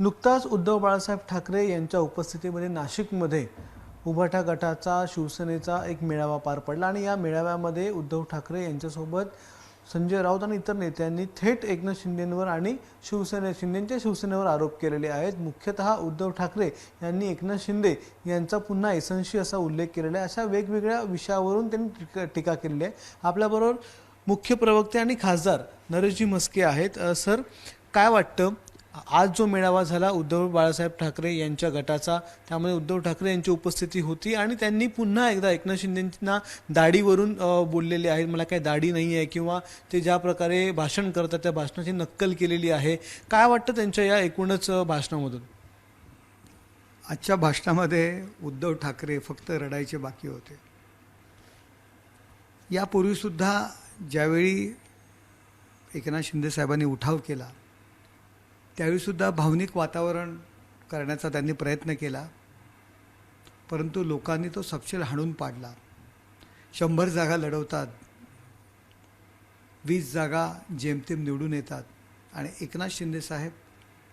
नुकताच उद्धव बाळासाहेब ठाकरे यांच्या उपस्थितीमध्ये नाशिकमध्ये उभाटा गटाचा शिवसेनेचा एक मेळावा पार पडला आणि या मेळाव्यामध्ये उद्धव ठाकरे यांच्यासोबत संजय राऊत आणि इतर नेत्यांनी थेट एकनाथ शिंदेंवर आणि शिंदेंच्या शिवसेनेवर आरोप केलेले आहेत। मुख्यतः उद्धव ठाकरे यांनी एकनाथ शिंदे यांचा पुन्हा एसन्शी असा उल्लेख केलेला आहे। अशा वेगवेगळ्या विषयावरून त्यांनी टीका केलेली आहे। आपल्याबरोबर मुख्य प्रवक्ते आणि खासदार नरेशजी म्हस्के आहेत। सर, काय वाटतं, आज जो मेळावा झाला उद्धव बाळासाहेब ठाकरे यांच्या गटाचा, त्यामध्ये उद्धव ठाकरे यांची उपस्थिती होती आणि त्यांनी पुन्हा एकदा एकनाथ शिंदेंना दाढीवरून बोललेले आहेत, मला काही दाढी नाही आहे, किंवा ते ज्या प्रकारे भाषण करतात त्या भाषणाची नक्कल केलेली आहे। काय वाटतं त्यांच्या या एकूणच भाषणामधून? आजच्या भाषणामध्ये उद्धव ठाकरे फक्त रडायचे बाकी होते। यापूर्वीसुद्धा ज्यावेळी एकनाथ शिंदे साहेबांनी उठाव केला त्यावेळीसुद्धा भावनिक वातावरण करण्याचा त्यांनी प्रयत्न केला, परंतु लोकांनी तो सपशेल हाणून पाडला। 100 जागा लढवतात, 20 जागा जेमतेम निवडून येतात आणि एकनाथ शिंदे साहेब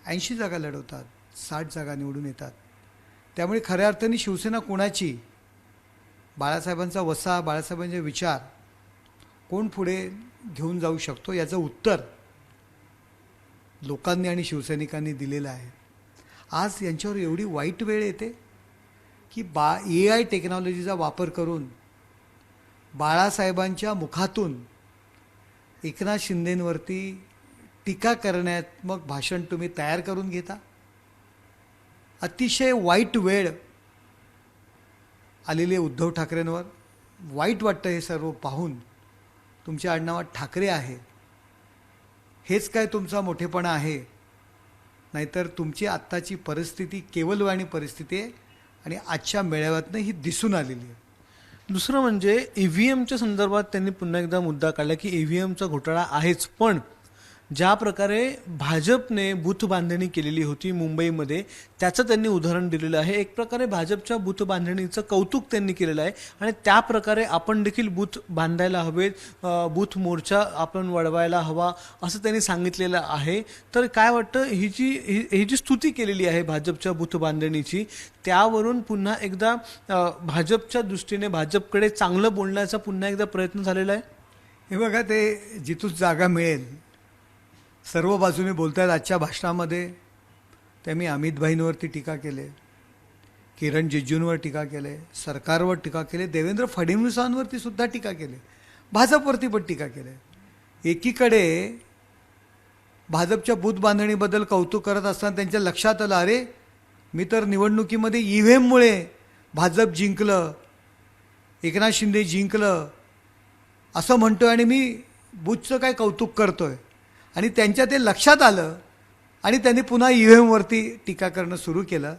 80 जागा लढवतात, 60 जागा निवडून येतात। त्यामुळे खऱ्या अर्थाने शिवसेना कोणाची, बाळासाहेबांचा वसा, बाळासाहेबांचे विचार कोण पुढे घेऊन जाऊ शकतो याचं उत्तर लोकांनी आणि शिवसैनिकांनी दिलेलं आहे। आज यांच्यावर एवढी वाईट वेळ येते की AI टेक्नॉलॉजीचा वापर करून बाळासाहेबांच्या मुखातून एकनाथ शिंदेंवरती टीका करण्यात्मक भाषण तुम्ही तयार करून घेता। अतिशय वाईट वेळ आलेले उद्धव ठाकरेंवर वाईट वाटतं हे सर्व पाहून। तुमच्या आडनावात ठाकरे आहे, हेच काय तुमचा मोठेपणा आहे? नाहीतर तुमची आत्ताची परिस्थिती केवलवाणी परिस्थिती आहे आणि आजच्या मेळाव्यातनं ही दिसून आलेली आहे। दुसरं म्हणजे EVMच्या संदर्भात त्यांनी पुन्हा एकदा मुद्दा काढला की EVMचा घोटाळा आहेच, पण ज्या प्रकारे भाजपने बूथ बांधणी केलेली होती मुंबईमध्ये त्याचं त्यांनी उदाहरण दिलेलं आहे। एक प्रकारे भाजपच्या बूथ बांधणीचं कौतुक त्यांनी केलेलं आहे आणि त्या प्रकारे आपण देखील बूथ बांधायला हवेत, बूथ मोर्चा आपण वळवायला हवा असं त्यांनी सांगितलेलं आहे। तर काय वाटतं, ही जी स्तुती केलेली आहे भाजपच्या बूथ बांधणीची, त्यावरून पुन्हा एकदा भाजपच्या दृष्टीने भाजपकडे चांगलं बोलण्याचा पुन्हा एकदा प्रयत्न झालेला आहे? हे बघा, ते जिथून जागा मिळेल सर्व बाजूने बोलत आहेत। आजच्या भाषणामध्ये त्यांनी अमित भाईंवरती टीका केले, किरण रिजिजूंवर टीका केले, सरकारवर टीका केले, देवेंद्र फडणवीसांवरती सुद्धा टीका केले, भाजपवरती पण टीका केले। एकीकडे भाजपच्या बूथ बांधणीबद्दल कौतुक करत असताना त्यांच्या लक्षात आलं, अरे मी तर निवडणुकीमध्ये EVMमुळे भाजप जिंकलं, एकनाथ शिंदे जिंकलं असं म्हणतोय आणि मी बूथचं काय कौतुक करतोय। आणि त्यांच्या ते लक्षात आलं आणि त्यांनी पुन्हा EVMवरती टीका करणं सुरू केलं।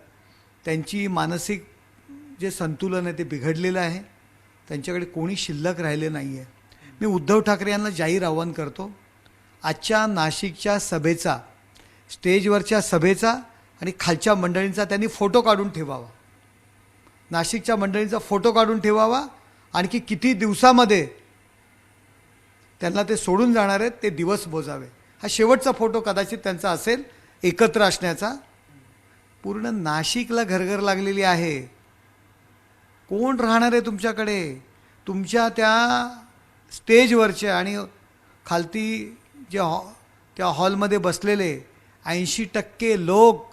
त्यांची मानसिक जे संतुलन आहे ते बिघडलेलं आहे, त्यांच्याकडे कोणी शिल्लक राहिले नाही आहे। मी उद्धव ठाकरे यांना जाहीर आव्हान करतो, आजच्या नाशिकच्या सभेचा, स्टेजवरच्या सभेचा आणि खालच्या मंडळींचा त्यांनी फोटो काढून ठेवावा। नाशिकच्या मंडळींचा फोटो काढून ठेवावा। आणखी किती दिवसामध्ये त्यांना ते सोडून जाणार आहेत ते दिवस मोजावे। हा शेवटचा फोटो कदाचित त्यांचा असेल एकत्र असण्याचा। पूर्ण नाशिकला घरघर लागलेली आहे, कोण राहणार आहे तुमच्याकडे? तुमच्या त्या स्टेजवरचे आणि खालती जे त्या हॉलमध्ये बसलेले 80% लोक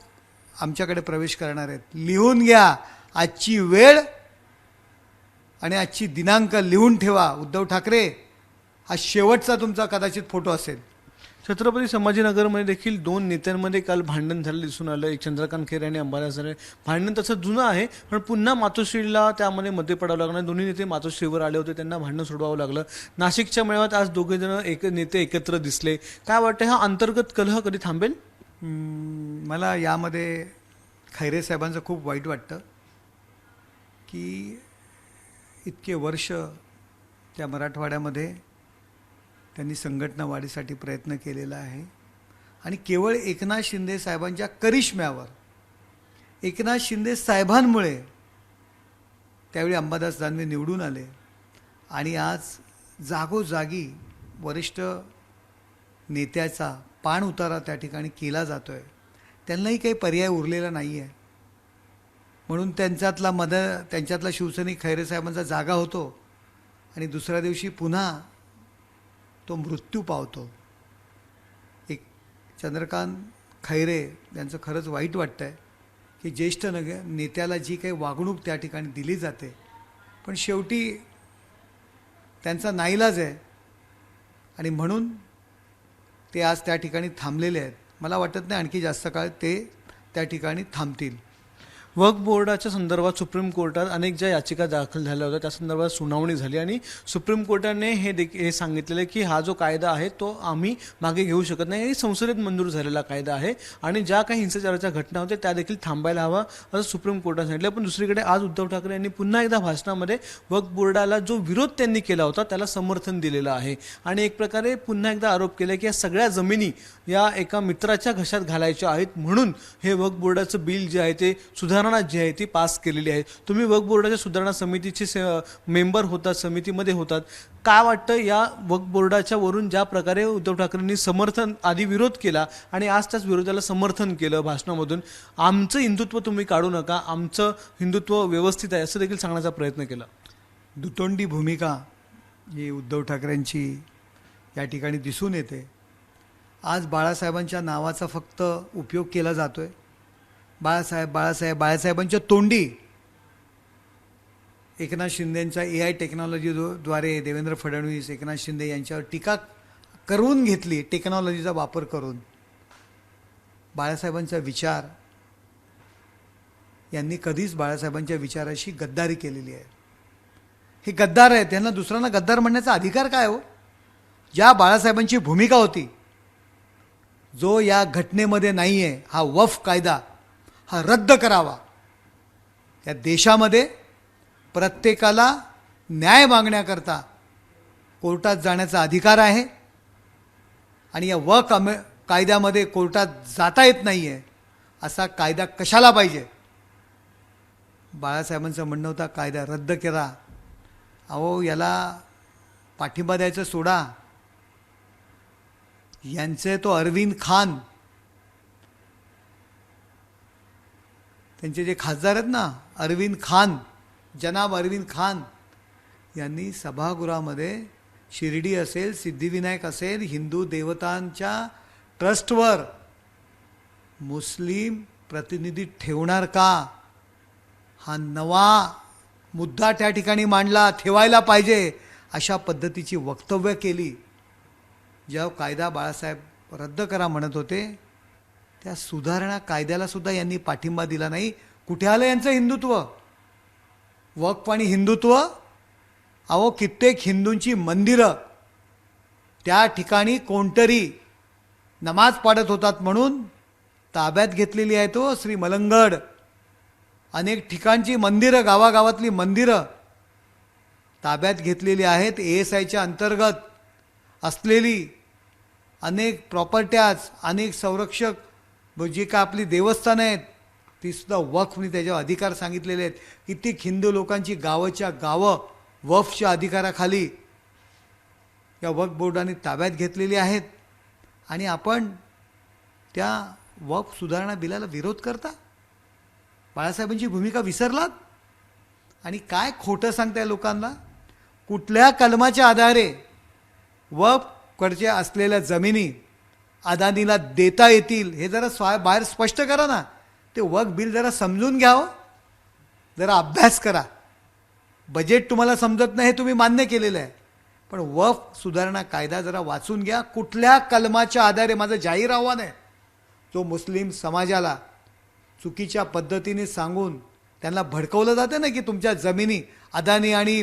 आमच्याकडे प्रवेश करणार आहेत। लिहून घ्या आजची वेळ आणि आजची दिनांक लिहून ठेवा। उद्धव ठाकरे, हा शेवटचा तुमचा कदाचित फोटो असेल। छत्रपती संभाजीनगरमध्ये देखील 2 नेत्यांमध्ये काल भांडण झालं दिसून आलं, एक चंद्रकांत खैरे आणि अंबादास दानवे। भांडण तसं जुनं आहे, पण पुन्हा मातोश्रीला त्यामध्ये मध्ये पडावं लागलं। दोन्ही नेते मातोश्रीवर आले होते, त्यांना भांडण सोडवावं लागलं। नाशिकच्या मेळाव्यात आज दोघे जण नेते एकत्र दिसले। काय वाटतं, हा अंतर्गत कलह कधी थांबेल? मला यामध्ये खैरे साहेबांचं खूप वाईट वाटतं की इतके वर्ष त्या मराठवाड्यामध्ये त्यांनी संघटना वाढीसाठी प्रयत्न केलेला आहे आणि केवळ एकनाथ शिंदे साहेबांच्या करिश्म्यावर, एकनाथ शिंदे साहेबांमुळे त्यावेळी अंबादास दानवे निवडून आले आणि आज जागोजागी वरिष्ठ नेत्याचा पाण उतारा त्या ठिकाणी केला जातोय। त्यांनाही काही पर्याय उरलेला नाही आहे. म्हणून त्यांच्यातला शिवसैनिक खैरेसाहेबांचा जागा होतो आणि दुसऱ्या दिवशी पुन्हा तो मृत्यू पावतो. एक चंद्रकांत खैरे यांचं खरंच वाईट वाटतं आहे की ज्येष्ठ नेत्याला जी काही वागणूक त्या ठिकाणी दिली जाते, पण शेवटी त्यांचा नाईलाज आहे आणि म्हणून ते आज त्या ठिकाणी थांबलेले आहेत. मला वाटत नाही आणखी जास्त काळ ते त्या ठिकाणी थांबतील. वक्फ बोर्डाच्या संदर्भात सुप्रीम कोर्टात अनेक ज्या याचिका दाखल झाल्या होत्या त्या संदर्भात सुनावणी झाली आणि सुप्रीम कोर्टाने हे सांगितलेलं की हा जो कायदा आहे तो आम्ही मागे घेऊ शकत नाही. संसदेत मंजूर झालेला कायदा आहे आणि ज्या काही हिंसाचाराच्या घटना होत्या त्या देखील थांबायला हवा असं सुप्रीम कोर्टाने सांगितलं. पण दुसरीकडे आज उद्धव ठाकरे यांनी पुन्हा एकदा भाषणामध्ये वक्फ बोर्डाला जो विरोध त्यांनी केला होता त्याला समर्थन दिलेलं आहे आणि एक प्रकारे पुन्हा एकदा आरोप केला की या सगळ्या जमिनी या एका मित्राच्या घशात घालायच्या आहेत म्हणून हे वक्फ बोर्डाचं बिल जे आहे ते सुधारणा जी आहे ती पास केलेली आहे. तुम्ही वक्फ बोर्डाच्या सुधारणा समितीचे मेंबर होतात, समितीमध्ये होतात. काय वाटतं या वक्फ बोर्डाच्या वरून ज्या प्रकारे उद्धव ठाकरेंनी समर्थन आधी विरोध केला आणि आज त्याच विरोधाला समर्थन केलं भाषणामधून, आमचं हिंदुत्व तुम्ही काढू नका, आमचं हिंदुत्व व्यवस्थित आहे असं देखील सांगण्याचा प्रयत्न केला. दुतोंडी भूमिका ही उद्धव ठाकरेंची या ठिकाणी दिसून येते. आज बाळासाहेबांच्या नावाचा फक्त उपयोग केला जातोय. बाळासाहेबांच्या तोंडी एकनाथ शिंदेंच्या AI टेक्नॉलॉजीद्वारे देवेंद्र फडणवीस, एकनाथ शिंदे यांच्यावर टीका करून घेतली, टेक्नॉलॉजीचा वापर करून. बाळासाहेबांचा विचार यांनी कधीच बाळासाहेबांच्या विचाराशी गद्दारी केलेली आहे. हे गद्दार आहेत, त्यांना दुसऱ्यांना गद्दार म्हणण्याचा अधिकार काय हो? ज्या बाळासाहेबांची भूमिका होती, जो या घटनेमध्ये नाही आहे, हा वक्फ कायदा हा रद्द करावा. या देशामध्ये प्रत्येकाला न्याय मागण्याकरता कोर्टात जाण्याचा अधिकार आहे आणि या वक्फ कायद्यामध्ये कोर्टात जाता येत नाही आहे. असा कायदा कशाला पाहिजे? बाळासाहेबांचं म्हणणं होतं कायदा रद्द करा. अहो, याला पाठिंबा द्यायचं सोडा. यांचे तो अरविंद खान, त्यांचे जे खासदार आहेत ना, जनाब अरविंद खान यांनी सभागृहामध्ये शिर्डी असेल, सिद्धिविनायक असेल, हिंदू देवतांच्या ट्रस्टवर मुस्लिम प्रतिनिधी ठेवणार का, हा नवा मुद्दा त्या ठिकाणी मांडला. ठेवायला पाहिजे अशा पद्धतीची वक्तव्य केली. जेव्हा कायदा बाळासाहेब रद्द करा म्हणत होते, त्या सुधारणा कायद्याला सुद्धा यांनी पाठिंबा दिला नाही. कुठे आलं यांचं हिंदुत्व? वक्फ आणि हिंदुत्व. अहो, कित्येक हिंदूंची मंदिरं त्या ठिकाणी कोणतरी नमाज पाडत होतात म्हणून ताब्यात घेतलेली आहे. तो श्री मलंगड, अनेक ठिकाणची मंदिरं, गावागावातली मंदिरं ताब्यात घेतलेली आहेत. ASIच्या अंतर्गत असलेली अनेक प्रॉपर्ट्याज, अनेक संरक्षक जी का आपली देवस्थानं आहेत ती सुद्धा वक्फने त्याच्यावर अधिकार सांगितलेले आहेत. कित्येक हिंदू लोकांची गावच्या गावं वक्फच्या अधिकाराखाली या वक्फ बोर्डाने ताब्यात घेतलेली आहेत आणि आपण त्या वक्फ सुधारणा बिलाला विरोध करता. बाळासाहेबांची भूमिका विसरलात आणि काय खोटं सांगताय लोकांना. कुठल्या कलमाच्या आधारे वक्फकडच्या असलेल्या जमिनी अदानीला देता येतील हे जरा बाहेर स्पष्ट करा ना. ते वक्फ बिल जरा समजून घ्या हो, जरा अभ्यास करा. बजेट तुम्हाला समजत नाही हे तुम्ही मान्य केलेलं आहे, पण वक्फ सुधारणा कायदा जरा वाचून घ्या. कुठल्या कलमाच्या आधारे, माझं जाहीर आव्हान आहे, जो मुस्लिम समाजाला चुकीच्या पद्धतीने सांगून त्यांना भडकवलं जातं ना की तुमच्या जमिनी अदानी आणि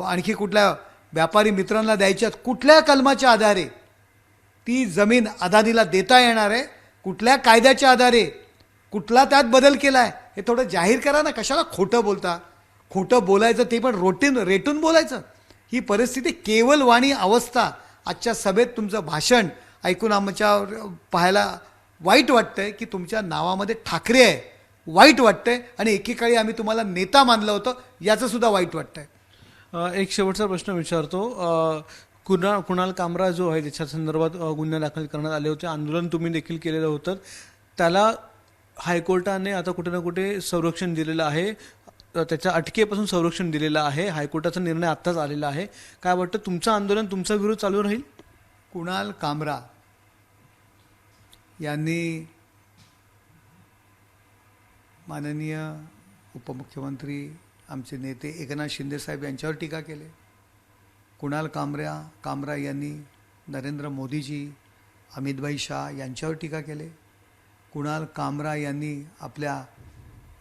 आणखी कुठल्या व्यापारी मित्रांना द्यायच्यात, कुठल्या कलमाच्या आधारे ती जमीन अदानीला देता येणार आहे, कुठल्या कायद्याच्या आधारे, कुठला त्यात बदल केला आहे, हे थोडं जाहीर करा ना. कशाला खोटं बोलता? खोटं बोलायचं ते पण रेटून बोलायचं. ही परिस्थिती केवल वाणी अवस्था. आजच्या सभेत तुमचं भाषण ऐकून आमच्या पाहायला वाईट वाटतंय की तुमच्या नावामध्ये ठाकरे आहे, वाईट वाटतंय. आणि एकेकाळी आम्ही तुम्हाला नेता मानलं होतं याचं सुद्धा वाईट वाटतंय. एक शेवटचा प्रश्न विचारतो. कुणाल कामरा जो आहे त्याच्या संदर्भात गुन्हे दाखल करण्यात आले होते, आंदोलन तुम्ही देखील केलेलं होतं. त्याला हायकोर्टाने आता कुठे ना कुठे संरक्षण दिलेलं आहे, त्याच्या अटकेपासून संरक्षण दिलेलं आहे. हायकोर्टाचा निर्णय आत्ताच आलेला आहे. काय वाटतं, तुमचं आंदोलन, तुमचा विरोध चालू राहील? कुणाल कामरा यांनी माननीय उपमुख्यमंत्री आमचे नेते एकनाथ शिंदे साहेब यांच्यावर टीका केली. कुणाल कामरा यांनी नरेंद्र मोदीजी, अमितभाई शाह यांच्यावर टीका केली. कुणाल कामरा यांनी आपल्या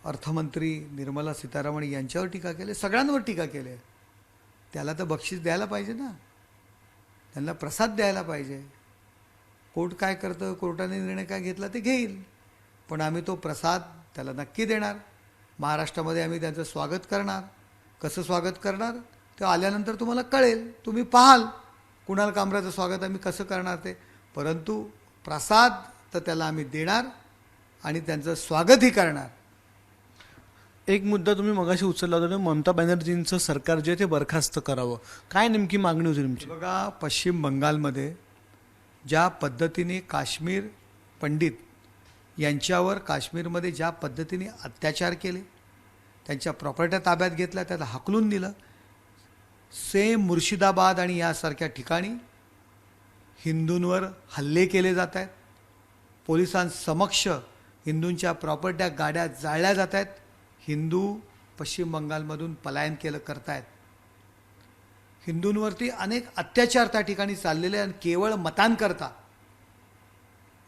अर्थमंत्री निर्मला सीतारामन यांच्यावर टीका केली. सगळ्यांवर टीका केली. त्याला तर बक्षीस द्यायला पाहिजे ना, त्यांना प्रसाद द्यायला पाहिजे. कोर्ट काय करतं, कोर्टाने निर्णय काय घेतला ते घेईल, पण आम्ही तो प्रसाद त्याला नक्की देणार. महाराष्ट्रामध्ये आम्ही त्यांचं स्वागत करणार. कसं स्वागत करणार ते आल्यानंतर तुम्हाला कळेल, तुम्ही पाहाल कुणाल कामराचं स्वागत आम्ही कसं करणार ते. परंतु प्रसाद तर त्याला आम्ही देणार आणि त्यांचं स्वागतही करणार. एक मुद्दा तुम्ही मगाशी उचलला होता, ममता बॅनर्जींचं सरकार जे ते बरखास्त करावं. काय नेमकी मागणी होती तुमची? बघा, पश्चिम बंगालमध्ये ज्या पद्धतीने काश्मीर पंडित यांच्यावर काश्मीरमध्ये ज्या पद्धतीने अत्याचार केले, त्यांच्या प्रॉपर्ट्या ताब्यात घेतल्या, त्याला हाकलून दिलं. सेम मुर्शिदाबाद आणि यासारख्या ठिकाणी हिंदूंवर हल्ले केले जात आहेत. पोलिसांसमक्ष हिंदूंच्या प्रॉपर्ट्या, गाड्या जाळल्या जात आहेत. हिंदू पश्चिम बंगालमधून पलायन करतायत. हिंदूंवरती अनेक अत्याचार त्या ठिकाणी चाललेले आणि केवळ मतांकरता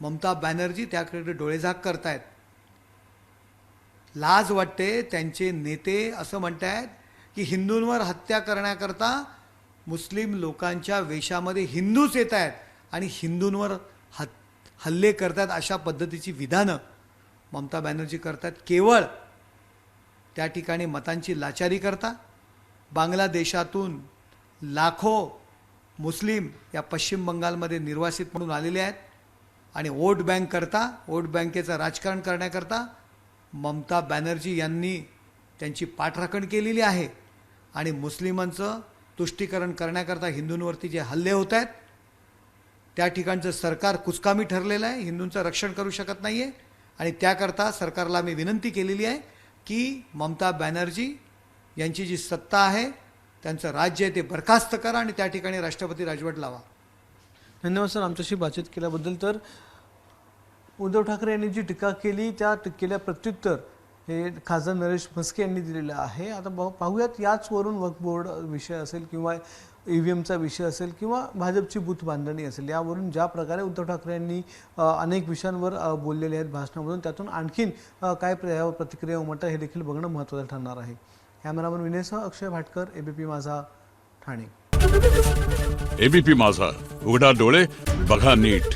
ममता बॅनर्जी त्याकडे डोळेझाक करतायत. लाज वाटते. त्यांचे नेते असं म्हणतायत की हिंदूंवर हत्या करण्याकरता मुस्लिम लोकांच्या वेशामध्ये हिंदूच येत आहेत आणि हिंदूंवर हल्ले करतात. अशा पद्धतीची विधानं ममता बॅनर्जी करतात. केवळ त्या ठिकाणी मतांची लाचारी करता. बांगलादेशातून लाखो मुस्लिम या पश्चिम बंगालमध्ये निर्वासित म्हणून आलेले आहेत आणि वोट बँक करता, वोट बँकेचं राजकारण करण्याकरता ममता बॅनर्जी यांनी त्यांची पाठराखण केलेली आहे. आणि मुस्लिमांचं तुष्टीकरण करण्याकरता हिंदूंवरती जे हल्ले होत आहेत त्या ठिकाणचं सरकार कुचकामी ठरलेलं आहे, हिंदूंचं रक्षण करू शकत नाही आहे. आणि त्याकरता सरकारला मी विनंती केलेली आहे की ममता बॅनर्जी यांची जी सत्ता आहे, त्यांचं राज्य आहे ते बरखास्त करा आणि त्या ठिकाणी राष्ट्रपती राजवट लावा. धन्यवाद सर आमच्याशी बातचीत केल्याबद्दल. तर उद्धव ठाकरे यांनी जी टीका केली त्या टीकेला प्रत्युत्तर हे खासदार नरेश म्हस्के यांनी दिलेलं आहे. आता पाहूयात, याचवरून वक्फ बोर्ड विषय असेल किंवा EVMचा विषय असेल किंवा भाजपची बूथ बांधणी असेल, यावरून ज्या प्रकारे उद्धव ठाकरे यांनी अनेक विषयांवर बोललेले आहेत भाषणामधून, त्यातून आणखीन काय प्रतिक्रिया उमटतात हे देखील बघणं महत्त्वाचं ठरणार आहे. कॅमेरामन विनयसह अक्षय भाटकर, ABP माझा, ठाणे. ABP माझा, उघडा डोळे बघा नीट.